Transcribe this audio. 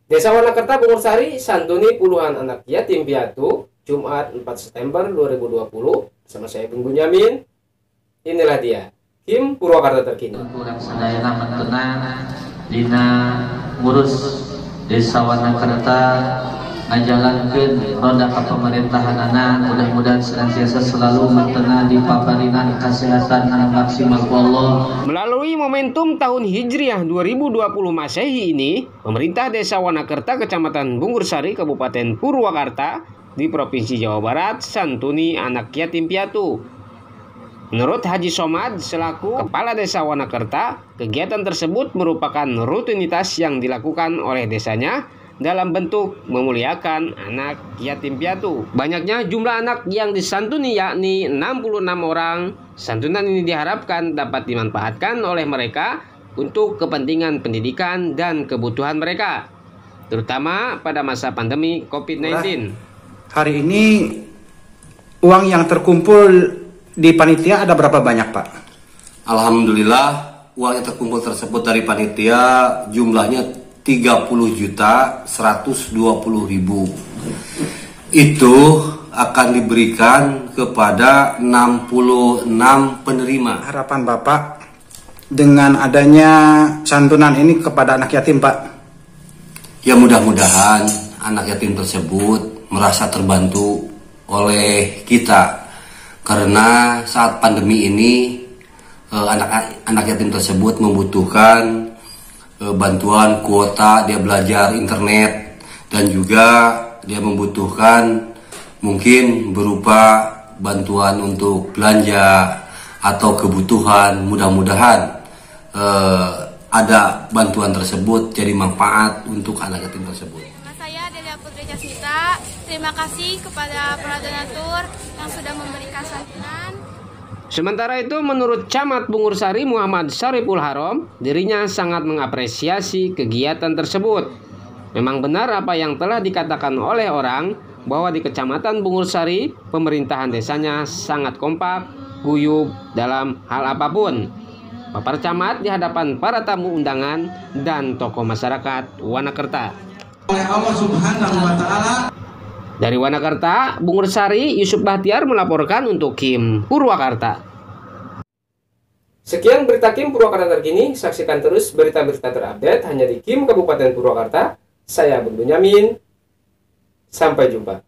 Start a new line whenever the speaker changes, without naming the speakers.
Desa Wanakerta, Bungursari, santuni puluhan anak yatim piatu, Jumat 4 September 2020, bersama saya Bung Bunyamin. Inilah dia, Kim Purwakarta terkini.
Kurang sadayana mentenang dina ngurus Desa Wanakerta, ngajalankeun roda pemerintahan anak, mudah-mudahan senantiasa selalu mentenang di paparingan kesehatan anu maksimal Allah.
Melalui momentum tahun Hijriah 2020 Masehi ini, pemerintah Desa Wanakerta, Kecamatan Bungursari, Kabupaten Purwakarta di Provinsi Jawa Barat santuni anak yatim piatu. Menurut Haji Somad selaku Kepala Desa Wanakerta, kegiatan tersebut merupakan rutinitas yang dilakukan oleh desanya dalam bentuk memuliakan anak yatim piatu. Banyaknya jumlah anak yang disantuni yakni 66 orang. Santunan ini diharapkan dapat dimanfaatkan oleh mereka untuk kepentingan pendidikan dan kebutuhan mereka, terutama pada masa pandemi COVID-19.
Hari ini uang yang terkumpul di panitia ada berapa banyak, Pak?
Alhamdulillah, uang yang terkumpul tersebut dari panitia jumlahnya 30.120.000. Itu akan diberikan kepada 66 penerima.
Harapan Bapak dengan adanya santunan ini kepada anak yatim, Pak?
Ya, mudah-mudahan anak yatim tersebut merasa terbantu oleh kita. Karena saat pandemi ini anak yatim tersebut membutuhkan bantuan kuota dia belajar internet, dan juga dia membutuhkan mungkin berupa bantuan untuk belanja atau kebutuhan. Mudah-mudahan ada bantuan tersebut jadi manfaat untuk anak yatim tersebut.
Saya Delia Putri Jasmita, terima kasih kepada para donatur yang sudah memberikan santunan.
Sementara itu, menurut Camat Bungursari Muhammad Syariful Harom, dirinya sangat mengapresiasi kegiatan tersebut. Memang benar apa yang telah dikatakan oleh orang bahwa di Kecamatan Bungursari, pemerintahan desanya sangat kompak, guyup dalam hal apapun. Papar Camat di hadapan para tamu undangan dan tokoh masyarakat Wanakerta.
Oleh Allah Subhanahu wa Ta'ala.
Dari Wanakerta, Bungursari, Yusuf Bahtiar melaporkan untuk Kim Purwakarta. Sekian berita Kim Purwakarta terkini. Saksikan terus berita-berita terupdate hanya di Kim Kabupaten Purwakarta. Saya Bung Bunyamin. Sampai jumpa.